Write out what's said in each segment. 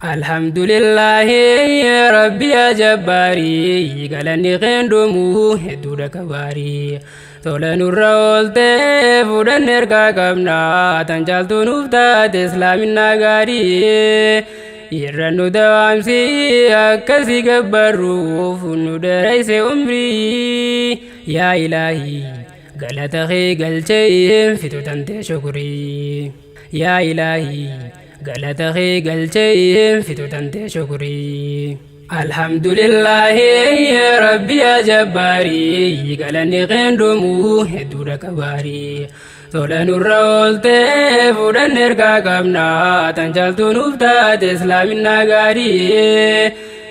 الحمد لله يا ربي يا جباري قالني غندمو هدود كباري تولن الرولت فودن نركا كمنا تنجالتو نفتات اسلام النغاري يرنو دوامسي أكسي قبرو فنو دريس عمري يا إلهي قالتخي قلتي فتو تنتي شكري يا إلهي قالتخي قلتي فتو تنتي شكري الحمد لله يا ربي يا جباري قالني غندمو هدود كباري تولن الرولت فودن نركا كمنا تنجالتو نفتات اسلام النغاري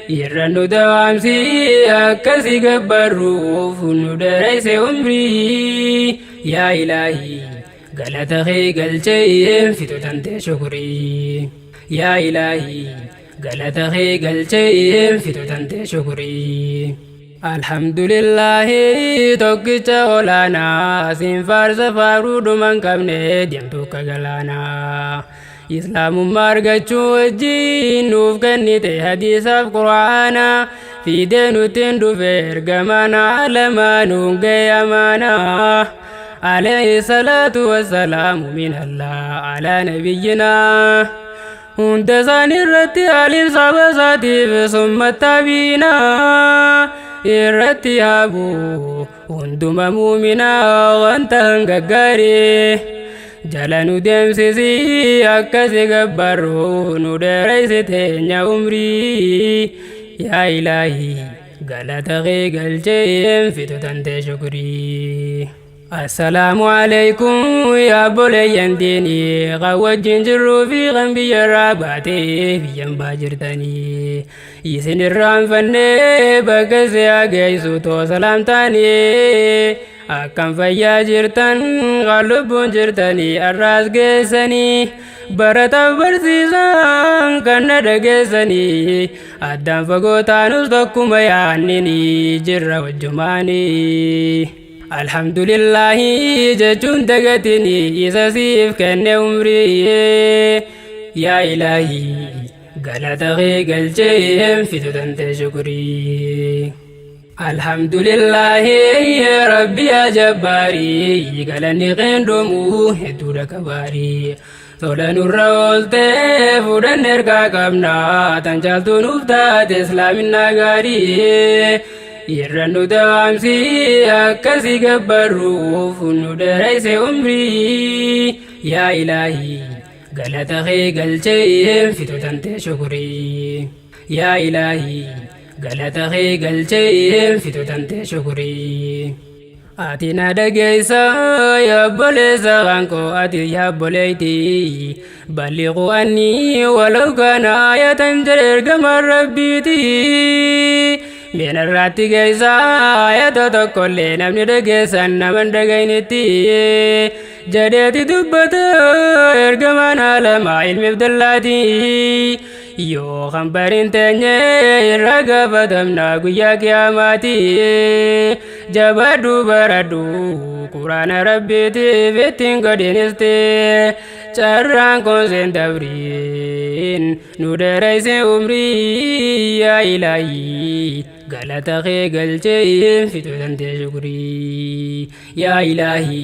يرنو دوامسي أكسي قبرو فنو دريس عمري يا إلهي قالتخي قلتي فتو تنتي شكري يا إلهي قالتخي قلتي فتو تنتي شكري الحمد لله توكيت اولانا سين فارس فارود من كمني ديمتو كغلانا اسلام مارغچو جين نوف كنيتي حديث القرانا في دينو تندو فرغمانا لما نونغي امانا عليه الصلاة والسلام من الله على نبينا هندسان الرتي علي صابساتي ثم التابينا irratti habu hunduma muumina wanta hanga gaarii jala nu deemsisi akkasi gabbarru nu dheereysi teenya umrii yaa ilaahi galata kee galcheen fitu tantee shukrii السلام عليكم يا بولي ديني قوجين جرو في غنبي الراباتي في جنبا جرتني يسن الرام فني بقسي أقيسو تو سلام تاني أكم فيا جرتن غلب جرتني الراس قيسني برتا برسيسان كان دقيسني أدام فقوتانوس دكما يعنيني جر وجماني الحمد لله جتون دقتني إساسيف كان عمري يا إلهي قالتخي قلتين في تنتي شكري الحمد لله يا ربي يا جباري قالني غندمو هدود كباري تولن الرولت فودن نركا كمنا تنجالتو نفتات اسلام النغاري يرنو دوامسي أكسي قبرو فنو دريس عمري يا إلهي قالتخي قلتي فتو تنتي شكري يا إلهي قالتخي قلتي فتو تنتي شكري آتنا دقيسا يا بوليسا غانكو آتي يا بوليتي بلغوا أني ولو كان آية جرير قمر ربيتي من الراتي جيسا آية تقول نمني دقيسا نمن دقينتي جديتي دبتا إرقمان لما علم بدلاتي يو خمبرين تنيي الرقا فتمنا قيا كياماتي جبادو بردو قرآن ربيتي فتن قدينستي چران كونسين دبرين نودريس عمري يا إلهي غلطخي قلتين فتو تنتي شكري يا إلهي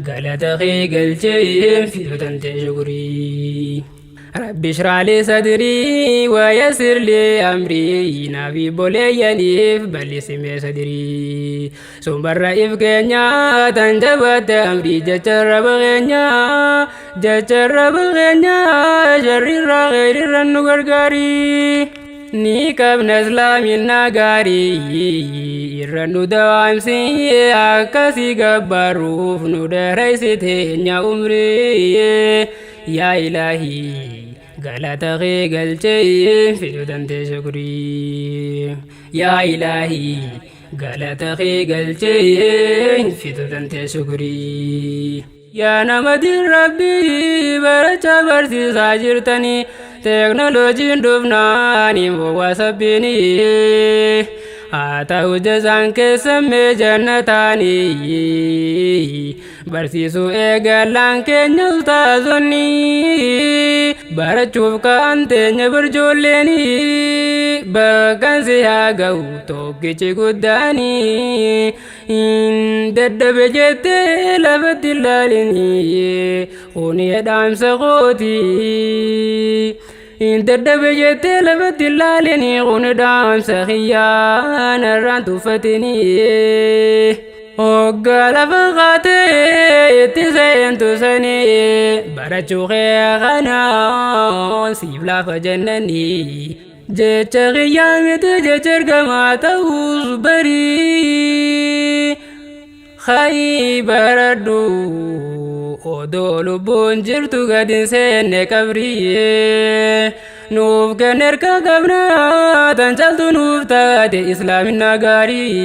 غلطخي قلتين فتو تنتي شكري ربي اشرح لي صدري ويسر لي أمري نبي بولي ينيف بل سمي صدري سمبر رئيف كينيا تنجبت أمري جچر بغينيا شرير غير رنو غرغاري نيكب نسلام النغاري الرنو دوامسي أكسي قبروف ندريس تينيا عمري يا إلهي غلطخي قلتي فتو تنتي شكري يا إلهي غلطخي قلتي فتو تنتي شكري يا نمدي ربي برچا برسي ساجرتني تكنولوجي دفناني وواسبيني Atau jazaan keessammee jannataanii barsiisuu eegalaan keenya ustaazonni barachuuf ka'an teenya barjoolleeni bakkan si haa ga'u tokkichi guddaanii dadhabe jettee lafatti ilaalini kuni dhaamsa kooti. Dadhabe jettee lafatti ilaalini kuni dhaamsa kiyyaana irraan tuffatini hoggaa lafa qaatee itti seentu sani barachuu kee kana siif lafa jannani jecha kiyyaa miti jecha ergamaa ta'uus barii khayii baradhu odoo lubbuun jirtu gad hin seenne qabrii nuuf kan erga qabnaa tan caaltu nuuf taate islaaminaa gaarii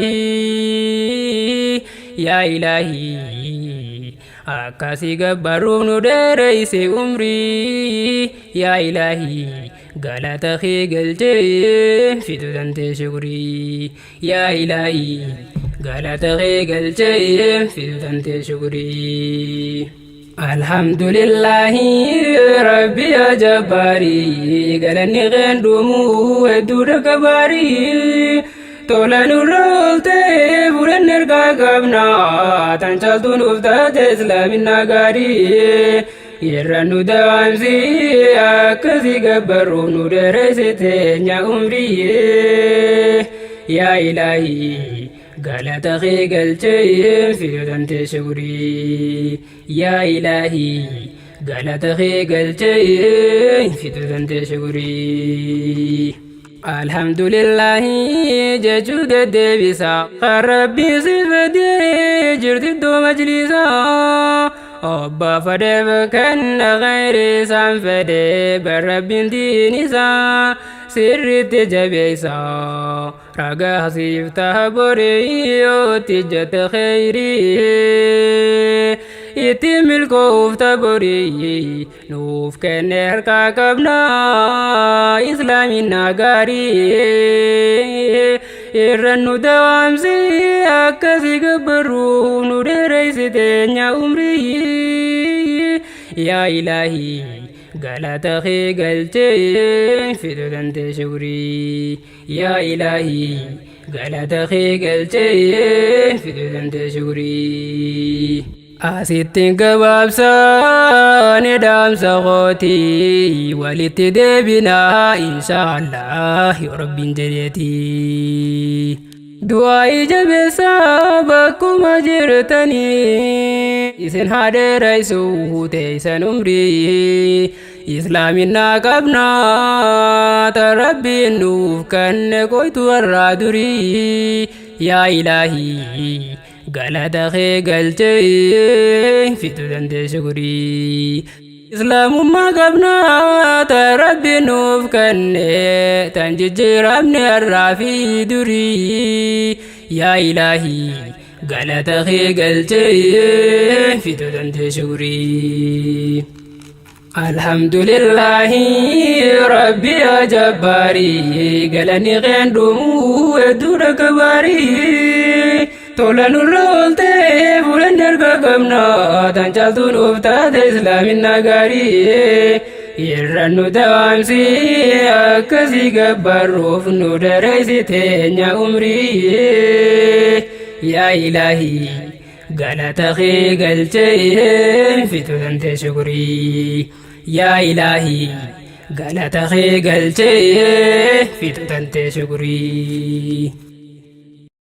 yaa ilaahii akkasii gabbaruuf nu dheereyse umrii yaa ilaahii galata kee galchee fidu dantee shukrii yaa ilaahii galata kee galchee fidu dantee shukrii. Alhamdulillahi Rabbi ya Jabbari galanni keen dhuumuu hedduudha kabaarii tola nurra ooltee fuudhan ergaa qabnaa tan caaltu nuuf taate islaaminaa gaarii irra nu dawaamsi akkasii gabbaruuf nu dheereyse teenya umrii yaa ilaahii galata kee galchee fidu dantee shukrii yaa ilaahii galata kee galchee fidu dantee shukrii. Alhamdulillahi jechuu deddeebisa kan rabbii si fedhee jirtiddoo majlisaa obba fedhee bakkanna khayri isaan fedhee bar rabbiin diin isaa sirriitti jabeessa ragaa siif ta'a borii yooti jette khayrii itti milkoofta borii nuuf kenne harkaa qabnaa islaaminaa gaarii irra nu dawaamsi akkasii gabbaruuf nu dheereyse teenya umrii yaa ilaahii galata kee galchee fidu dantee shukrii yaa ilaahii galata kee galchee fidu dantee shukrii. Asittiin gabaabsaan dhaamsa kootii walitti deebinaa inshaallah yoo rabbiin jedheeti du'aa jabeessaa bakkuma jirtanii isin haa dheereysuu teeysan umrii islaaminaa qabnaa tan rabbiin nuuf kenne qoytu warraa durii yaa ilaahii galata kee galchee fidu dantee shukrii islaamummaa qabnaa tan rabbiin nuuf kenne tan jijjiiramne har'aa fi durii yaa ilaahii galata kee galchee fidu dantee shukrii. Alhamdulillahi Rabbi ya Jabbari galanni keen dhuumuu hedduudha kabaarii tola nurra ooltee fuudhan ergaa qabnaa tan caaltu nuuf taate islaaminaa gaarii irra nu dawaamsi akkasii gabbaruuf nu dheereyse teenya umrii yaa ilaahii galata kee galchee fidu dantee shukrii yaa ilaahii galata kee galchee fidu dantee shukrii.